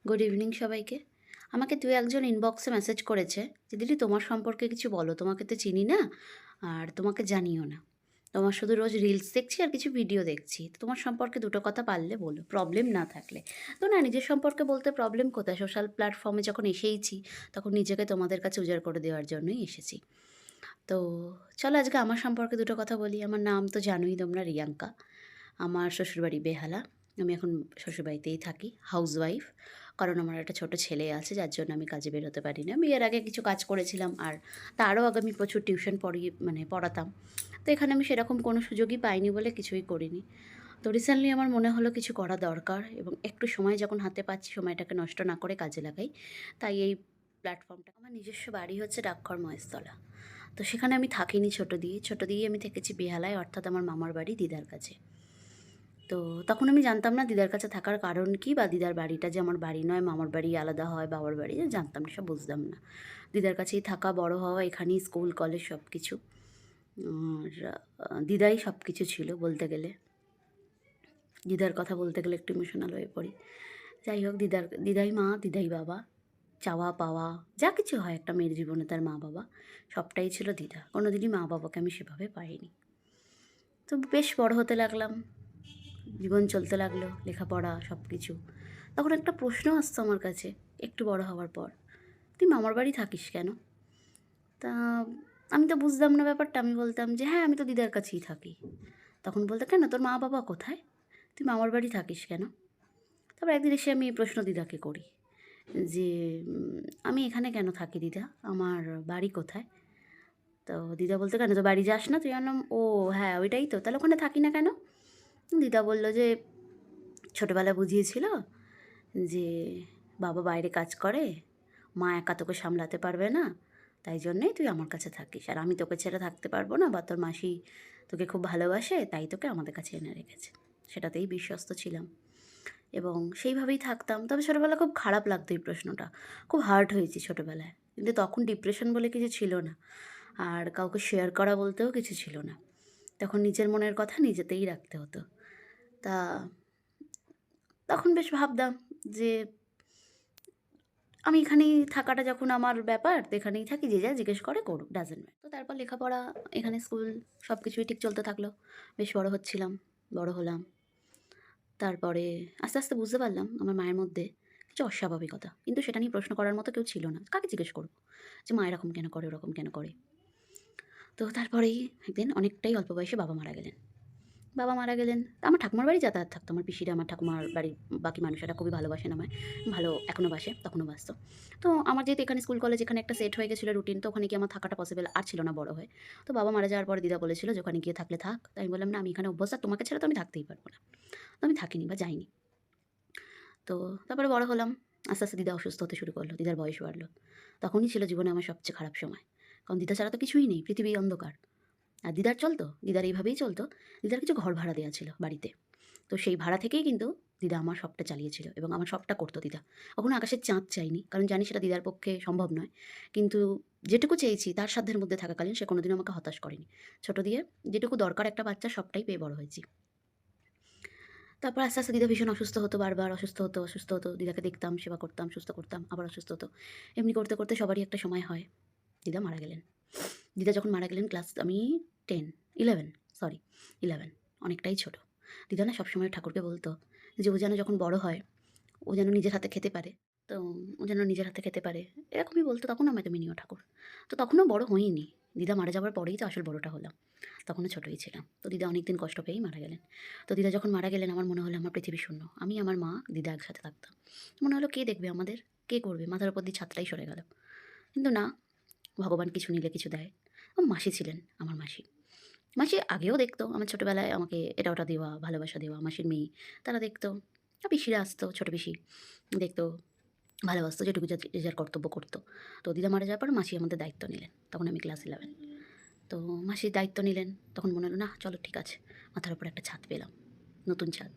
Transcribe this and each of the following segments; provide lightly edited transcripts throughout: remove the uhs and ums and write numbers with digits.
Good evening সবাইকে। আমাকে দু একজন ইনবক্সে মেসেজ করেছে যে, "দিদি তোমার সম্পর্কে কিছু বলো। তোমাকে তো চিনি না আর তোমাকে জানিও না। তোমার শুধু রোজ রিলস দেখছি আর কিছু ভিডিও দেখছি। তো তোমার সম্পর্কে দুটো কথা পারলে বলো, প্রবলেম না থাকলে।" তো না, নিজের সম্পর্কে বলতে প্রবলেম কোথায়? সোশ্যাল প্ল্যাটফর্মে যখন এসেইছি, তখন নিজেকে তোমাদের কাছে উজাড় করে দেওয়ার জন্যই এসেছি। তো চলো আজকে আমার সম্পর্কে দুটো কথা বলি। আমার নাম তো জানোই তোমরা, রিয়াঙ্কা। আমার শ্বশুরবাড়ি বেহালা। আমি এখন শ্বশুরবাড়িতেই থাকি, হাউসওয়াইফ। কারণ আমার একটা ছোট ছেলে আছে যার জন্য আমি কাজে বের হতে পারি না। বিয়ের আগে কিছু কাজ করেছিলাম আর তারও আগে আমি প্রচুর টিউশন পড়াতাম। তো এখানে আমি সেরকম কোনো সুযোগই পাইনি বলে কিছুই করিনি। তো রিসেন্টলি আমার মনে হলো কিছু করা দরকার এবং একটু সময় যখন হাতে পাচ্ছি সময়টাকে নষ্ট না করে কাজে লাগাই। তাই এই প্ল্যাটফর্মটা, আমার নিজস্ব বাড়ি হচ্ছে ডাকঘর মহেশতলা। তো সেখানে আমি থাকিনি ছোটো দিয়েই আমি থেকেছি বেহালায়, অর্থাৎ আমার মামার বাড়ি দিদার কাছে। তো তখন আমি জানতাম না দিদার কাছে থাকার কারণ কী, বা দিদার বাড়িটা যে আমার বাড়ি নয়, মামার বাড়ি আলাদা হয়, বাবার বাড়ি জানতাম না, সব বুঝতাম না। দিদার কাছেই থাকা, বড় হওয়া, এখানেই স্কুল কলেজ সব কিছু। আর দিদাই সব কিছু ছিল বলতে গেলে। দিদার কথা বলতে গেলে একটু ইমোশনাল হয়ে পড়ি। যাই হোক, দিদাই মা, দিদাই বাবা। চাওয়া পাওয়া যা কিছু হয় একটা মেয়ের জীবনে, তার মা বাবা সবটাই ছিল দিদা। কোনোদিনই মা বাবাকে আমি সেভাবে পাইনি। তো বেশ বড় হতে লাগলাম, জীবন চলতে লাগলো, লেখাপড়া সব কিছু। তখন একটা প্রশ্ন আসতো আমার কাছে একটু বড় হওয়ার পর, "তুই মামার বাড়ি থাকিস কেন?" তা আমি তো বুঝতাম না ব্যাপারটা। আমি বলতাম যে, "হ্যাঁ, আমি তো দিদার কাছেই থাকি।" তখন বলতো, "কেন, তোর মা বাবা কোথায়? তুই মামার বাড়ি থাকিস কেন?" তারপর একদিন এসে আমি এই প্রশ্ন দিদাকে করি যে, "আমি এখানে কেন থাকি দিদা? আমার বাড়ি কোথায়?" তো দিদা বলতো, "কেন, তোর বাড়ি যাস না তুই?" আমি বললাম, "ও হ্যাঁ, ওইটাই তো। তাহলে ওখানে থাকি না কেন?" দিদা বলল যে, ছোটোবেলায় বুঝিয়েছিল যে বাবা বাইরে কাজ করে, মা একা তোকে সামলাতে পারবে না, তাই জন্যেই তুই আমার কাছে থাকিস। আর আমি তোকে ছেড়ে থাকতে পারবো না, বা তোর মাসি তোকে খুব ভালোবাসে, তাই তোকে আমাদের কাছে এনে রেখেছে। সেটাতেই বিশ্বস্ত ছিলাম এবং সেইভাবেই থাকতাম। তবে ছোটোবেলায় খুব খারাপ লাগতো এই প্রশ্নটা। খুব হার্ট হয়েছি ছোটোবেলায়। কিন্তু তখন ডিপ্রেশন বলে কিছু ছিল না। আর কাউকে শেয়ার করা বলতেও কিছু ছিল না। তখন নিজের মনের কথা নিজেতেই রাখতে হতো। তা তখন বেশ ভাবতাম যে আমি এখানেই থাকাটা যখন আমার ব্যাপার, তো এখানেই থাকি, যে যা জিজ্ঞেস করে করুক, ডাজেন্ট ম্যাটার। তো তারপর লেখাপড়া, এখানে স্কুল, সব কিছুই ঠিক চলতে থাকলো। বেশ বড় হচ্ছিলাম, বড় হলাম। তারপরে আস্তে আস্তে বুঝতে পারলাম আমার মায়ের মধ্যে কিছু অস্বাভাবিকতা। কিন্তু সেটা নিয়ে প্রশ্ন করার মতো কেউ ছিল না। কাকে জিজ্ঞেস করব যে মা এরকম কেন করে, ওরকম কেন করে? তো তারপরেই একদিন অনেকটাই অল্প বয়সে বাবা মারা গেলেন। বাবা মারা গেলেন। আমার ঠাকুমার বাড়ি যাতায়াত থাকতো। আমার পিসিরা, আমার ঠাকুমার বাড়ির বাকি মানুষেরা খুবই ভালোবাসেন আমায়। ভালো এখনও বাসে, তখনও বাসত। তো আমার যেহেতু এখানে স্কুল কলেজ এখানে একটা সেট হয়ে গেছিলো রুটিন, তো ওখানে গিয়ে আমার থাকাটা পসিবল আর ছিল না বড় হয়ে। তো বাবা মারা যাওয়ার পরে দিদা বলেছিল যে, "ওখানে গিয়ে থাকলে থাক।" তো আমি বললাম, "না, আমি এখানে অভ্যস্ত, আর তোমাকে ছাড়া তো আমি থাকতেই পারব না।" তো আমি থাকিনি বা যাইনি। তো তারপরে বড় হলাম। আস্তে আস্তে দিদা অসুস্থ হতে শুরু করলো। দিদার বয়স বাড়লো। তখনই ছিল জীবনে আমার সবচেয়ে খারাপ সময়। কারণ দিদা ছাড়া তো কিছুই নেই, পৃথিবী অন্ধকার। আর দিদার চলতো, দিদার এইভাবেই চলতো। দিদার কিছু ঘর ভাড়া দেওয়া ছিল বাড়িতে। তো সেই ভাড়া থেকেই কিন্তু দিদা আমার সবটা চালিয়েছিল এবং আমার সবটা করতো দিদা। কখনো আকাশের চাঁদ চাইনি, কারণ জানি সেটা দিদার পক্ষে সম্ভব নয়। কিন্তু যেটুকু চেয়েছি তার সাধ্যের মধ্যে থাকাকালীন সে কোনোদিনও আমাকে হতাশ করেনি। ছোট দিয়ে যেটুকু দরকার একটা বাচ্চার সবটাই পেয়ে বড় হয়েছি। তারপর আস্তে আস্তে দিদা ভীষণ অসুস্থ হতো, বারবার অসুস্থ হতো। দিদাকে দেখতাম, সেবা করতাম, সুস্থ করতাম, আবার অসুস্থ হতো। এমনি করতে করতে সবারই একটা সময় হয়। দিদা মারা গেলেন। দিদা যখন মারা গেলেন আমি 10, 11 সরি 11, অনেকটাই ছোট। দিদা না সবসময় ঠাকুরকে বলতো যে ও যেন যখন বড় হয়, ও যেন নিজের হাতে খেতে পারে। তো ও যেন নিজের হাতে খেতে পারে। এরকমই বলতো, তখন আমায় তুমি নিও ঠাকুর। তো তখনও বড় হইনি। দিদা মারা যাওয়ার পরেই তো আসল বড়টা হলাম। তখনও ছোটই ছিলাম। তো দিদা অনেকদিন কষ্ট পেয়েই মারা গেলেন। তো দিদা যখন মারা গেলেন আমার মনে হলো আমার পৃথিবী শূন্য। আমি, আমার মা, দিদা একসাথে থাকতাম। মনে হলো কে দেখবে আমাদের? কে করবে? মাথার উপর দিয়ে ছাদটাই সরে গেল। কিন্তু না, ভগবান কিছু নিলে কিছু দেয়। মাসি ছিলেন, আমার মাসি। মাসি আগেও দেখতো আমার ছোটোবেলায় আমাকে এটা ওটা দেওয়া, ভালোবাসা দেওয়া, মাসির মেয়ে তারা দেখতো। পিসিরা আসতো, ছোটো পিসি দেখতো, ভালোবাসতো, যেটুকু যা যে যার কর্তব্য করতো। তো দিদা মারা যাওয়ার পর মাসি আমাদের দায়িত্ব নিলেন। তখন আমি ক্লাস 11। তো মাসি দায়িত্ব নিলেন। তখন মনে হলো না চলো ঠিক আছে, মাথার উপর একটা ছাদ পেলাম, নতুন ছাদ।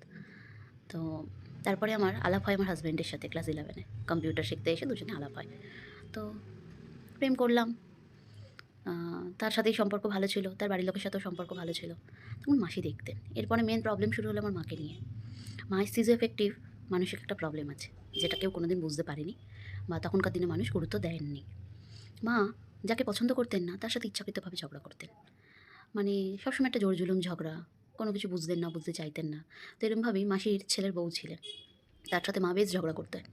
তো তারপরে আমার আলাপ হয় আমার হাজব্যান্ডের সাথে ক্লাস 11-এ। কম্পিউটার শিখতে এসে দুজনে আলাপ হয়। তো প্রেম করলাম। তার সাথেই সম্পর্ক ভালো ছিল, তার বাড়ির লোকের সাথেও সম্পর্ক ভালো ছিল। তখন মাসি দেখতেন। এরপরে মেন প্রবলেম শুরু হলো আমার মাকে নিয়ে। মা ইজ সিজো এফেক্টিভ, মানসিক একটা প্রবলেম আছে। যেটা কেউ কোনোদিন বুঝতে পারেনি বা তখনকার দিনে মানুষ গুরুত্ব দেননি। মা যাকে পছন্দ করতেন না তার সাথে ইচ্ছাকৃতভাবে ঝগড়া করতেন। মানে সবসময় একটা জোর-জুলুম ঝগড়া, কোনো কিছু বুঝতেন না, বুঝতে চাইতেন না। তো এরমভাবেই মাসির ছেলের বউ ছিলেন। তার সাথে মা বেশ ঝগড়া করতেন।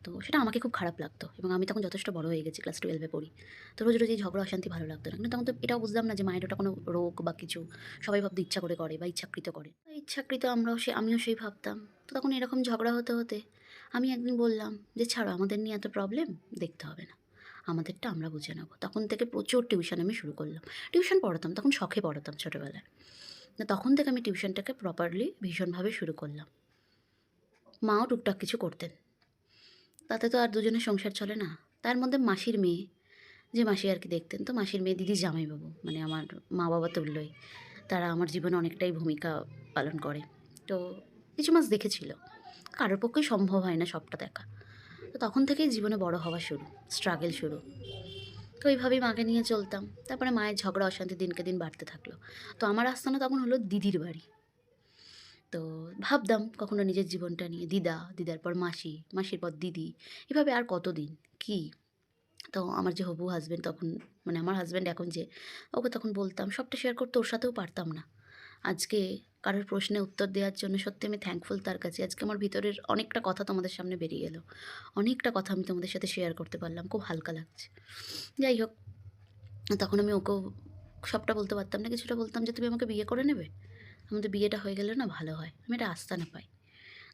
তো সেটা আমাকে খুব খারাপ লাগতো এবং আমি তখন যথেষ্ট বড় হয়ে গেছি, ক্লাস 12 এ পড়ি। তো রোজ, রোজ এই ঝগড়া অশান্তি ভালো লাগতো না। কিন্তু তখন তো এটাও বুঝতাম না যে মায়ের ওটা কোনো রোগ বা কিছু। সবাই ভাবতো ইচ্ছা করে করে বা ইচ্ছাকৃত করে। তো ইচ্ছাকৃত আমিও সেই ভাবতাম। তো তখন এরকম ঝগড়া হতে, হতে আমি একদিন বললাম যে, "ছাড়ো আমাদের নিয়ে এত প্রবলেম, দেখতে হবে না। আমাদেরটা আমরা বুঝে নেব।" তখন থেকে প্রচুর টিউশন আমি শুরু করলাম। টিউশন পড়াতাম, তখন শখে পড়াতাম ছোটোবেলায়। তো তখন থেকে আমি টিউশনটাকে প্রপারলি ভীষণভাবে শুরু করলাম। মাও টুকটাক কিছু করতেন। তাতে তো আর দুজনের সংসার চলে না। তার মধ্যে মাসির মেয়ে, যে মাসি আর কি দেখতেন, তো মাসির মেয়ে দিদির জামাইবাবু, মানে আমার মা-বাবা তুল্যই। তারা আমার জীবনে অনেকটাই ভূমিকা পালন করে। তো কিছু মাস দেখেছিল। কারোর পক্ষেই সম্ভব হয় না সবটা দেখা। তো তখন থেকেই জীবনে বড় হওয়া শুরু, স্ট্রাগল শুরু। তো এইভাবেই মাকে নিয়ে চলতাম। তারপরে মায়ের ঝগড়া অশান্তি দিনকে দিন বাড়তে থাকলো। তো আমার আস্তানা তখন হলো দিদির বাড়ি। তো ভাবতাম কখনো নিজের জীবনটা নিয়ে, দিদার পর মাসি, মাসির পর দিদি, এভাবে আর কতদিন, কী? তো আমার যে হবু হাসব্যান্ড তখন, মানে আমার হাসব্যান্ড এখন যে, ওকে তখন বলতাম সবটা শেয়ার করতে, ওর সাথেও পারতাম না। আজকে কারোর প্রশ্নের উত্তর দেওয়ার জন্য সত্যি আমি থ্যাঙ্কফুল তার কাছে। আজকে আমার ভিতরের অনেকটা কথা তোমাদের সামনে বেরিয়ে এলো। অনেকটা কথা আমি তোমাদের সাথে শেয়ার করতে পারলাম। খুব হালকা লাগছে। যাই হোক, তখন আমি ওকেও সবটা বলতে পারতাম না। কিছুটা বলতাম যে, "তুমি আমাকে বিয়ে করে নেবে? আমাদের বিয়েটা হয়ে গেলে না ভালো হয়। আমি একটা আস্তানা পাই।"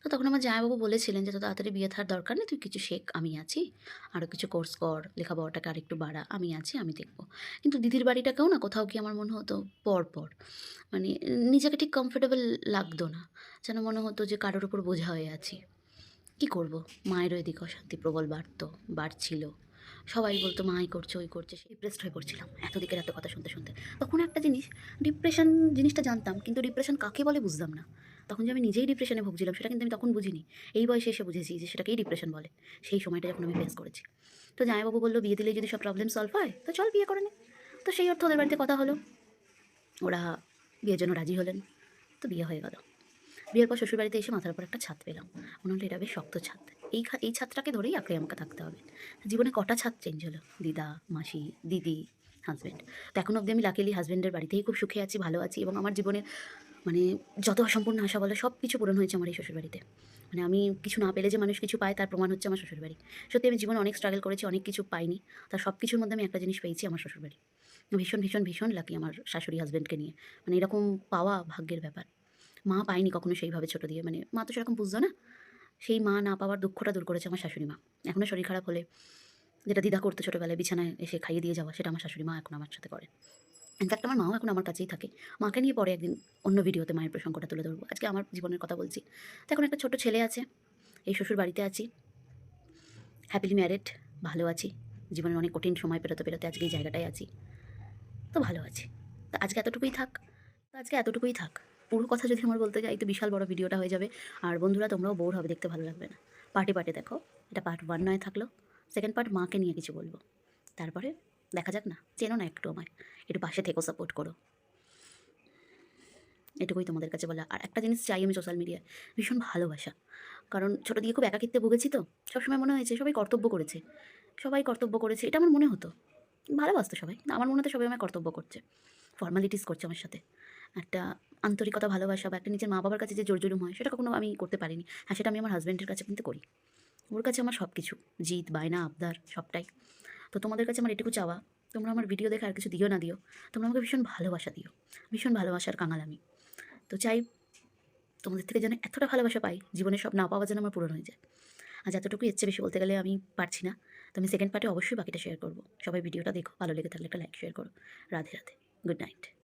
তো তখন আমার জামাইবাবু বলেছিলেন যে, "তোর তাড়াতাড়ি বিয়ে থার দরকার নেই। তুই কিছু শেখ, আমি আছি। আরও কিছু কোর্স কর, লেখাপড়াটাকে আরেকটু বাড়া। আমি আছি, আমি দেখব।" কিন্তু দিদির বাড়িটাকেও না কোথাও গিয়ে আমার মনে হতো পর। মানে নিজেকে ঠিক কমফোর্টেবল লাগতো না। যেন মনে হতো যে কারোর উপর বোঝা হয়ে আছি। কী করব? মায়েরও এদিকে অশান্তি প্রবল বাড়ছিল। সবাই বলতো, "মা এই করছে, ওই করছে।" ডিপ্রেসড হয়ে পড়ছিলাম এত দিকের এত কথা শুনতে। তখন একটা জিনিস, ডিপ্রেশন জিনিসটা জানতাম, কিন্তু ডিপ্রেশন কাকে বলে বুঝতাম না। তখন যে আমি নিজেই ডিপ্রেশনে ভুগছিলাম সেটা কিন্তু আমি তখন বুঝিনি। এই বয়সে এসে বুঝেছি যে সেটাকেই ডিপ্রেশন বলে। সেই সময়টা যখন আমি ফেস করেছি। তো জামাইবাবু বলল, "বিয়ে দিলেই যদি সব প্রবলেম সলভ হয়, তো চল বিয়ে করে নে।" তো সেই অর্থে ওদের বাড়িতে কথা হলো। ওরা বিয়ের জন্য রাজি হলেন। তো বিয়ে হয়ে গেল। বিয়ের পর শ্বশুরবাড়িতে এসে মাথার উপর একটা ছাদ পেলাম। মনে হলো এটা বেশ শক্ত ছাদ। এই ছাদটাকে ধরেই আঁকড়ে আমাকে থাকতে হবে। জীবনে কটা ছাদ চেঞ্জ হলো। দিদা, মাসি, দিদি, হাসব্যান্ড। তো এখনো অবধি আমি লাকিলি হাসব্যান্ডের বাড়িতেই খুব সুখে আছি, ভালো আছি এবং আমার জীবনের মানে যত অসম্পূর্ণ আশা বলে সব কিছু পূরণ হয়েছে আমার এই শ্বশুরবাড়িতে। মানে আমি কিছু না পেলে যে মানুষ কিছু পায় তার প্রমাণ হচ্ছে আমার শ্বশুরবাড়ি। সত্যি আমি জীবনে অনেক স্ট্রাগল করেছি, অনেক কিছু পাইনি। তার সব কিছুর মধ্যে আমি একটা জিনিস পেয়েছি, আমার শ্বশুরবাড়ি। ভীষণ লাকি আমার শাশুড়ি হাসব্যান্ডকে নিয়ে। মানে এরকম পাওয়া ভাগ্যের ব্যাপার। মা পায়নি কখনো সেইভাবে ছোটো দিয়ে, মানে মা তো সেরকম বুঝতো না। সেই মা না পাওয়ার দুঃখটা দূর করেছে আমার শাশুড়ি মা। এখনও শরীর খারাপ হলে যেটা দিদা করতো ছোটোবেলায় বিছানায় এসে খাইয়ে দিয়ে যাওয়া, সেটা আমার শাশুড়ি মা এখন আমার সাথে করে। ইনফ্যাক্ট আমার মাও এখন আমার কাছেই থাকে। মাকে নিয়ে পরে একদিন অন্য ভিডিওতে মায়ের প্রসঙ্গটা তুলে ধরবো। আজকে আমার জীবনের কথা বলছি। তো এখন একটা ছোট্ট ছেলে আছে। এই শ্বশুর বাড়িতে আছি। হ্যাপিলি ম্যারিড, ভালো আছি। জীবনের অনেক কঠিন সময় পেরোতে আজকে এই জায়গাটায় আছি। তো ভালো আছি। তো আজকে এতটুকুই থাক। পুরো কথা যদি আমার বলতে যাই তো বিশাল বড় ভিডিওটা হয়ে যাবে। আর বন্ধুরা তোমরাও বোর হবে, দেখতে ভালো লাগবে না। পার্টে দেখো। এটা পার্ট 1 নয় থাকলো। সেকেন্ড পার্ট মাকে নিয়ে কিছু বলবো। তারপরে দেখা যাক না। চেনো না একটু আমায়। একটু পাশে থেকো, সাপোর্ট করো। এটুকুই তোমাদের কাছে বলা। আর একটা জিনিস চাই আমি সোশ্যাল মিডিয়ায়, ভীষণ ভালোবাসা। কারণ ছোটো দিয়ে খুব একাকিত্বে ভুগেছি তো। সবসময় মনে হয়েছে সবাই কর্তব্য করেছে। এটা আমার মনে হতো। ভালোবাসতো সবাই। আমার মনে হতো সবাই আমায় কর্তব্য করছে। ফর্মালিটিস করছে আমার সাথে। একটা আন্তরিকতা, ভালোবাসা বা একটা নিজের মা-বাবার কাছে যে জোর-জুলুম হয় সেটা কখনো আমি করতে পারিনি। হ্যাঁ, সেটা আমি আমার হাসব্যান্ডের কাছে কিন্তু করি। ওর কাছে আমার সব কিছু। জিদ, বায়না, আবদার সবটাই। তো তোমাদের কাছে আমার এটুকু চাওয়া, তোমরা আমার ভিডিও দেখে আর কিছু দিও না দিও। তোমরা আমাকে ভীষণ ভালোবাসা দিও। ভীষণ ভালোবাসার কাঙাল আমি। তো চাই তোমাদের থেকে যেন এতটা ভালোবাসা পাই, জীবনের সব না পাওয়া যেন আমার পূরণ হয়ে যায়। আজ এতটুকুই, এর চেয়ে বেশি বলতে গেলে আমি পারছি না। তো আমি সেকেন্ড পার্টে অবশ্যই বাকিটা শেয়ার করব। সবাই ভিডিওটা দেখো, ভালো লেগে থাকলে একটা লাইক শেয়ার করো। রাধে। Good night.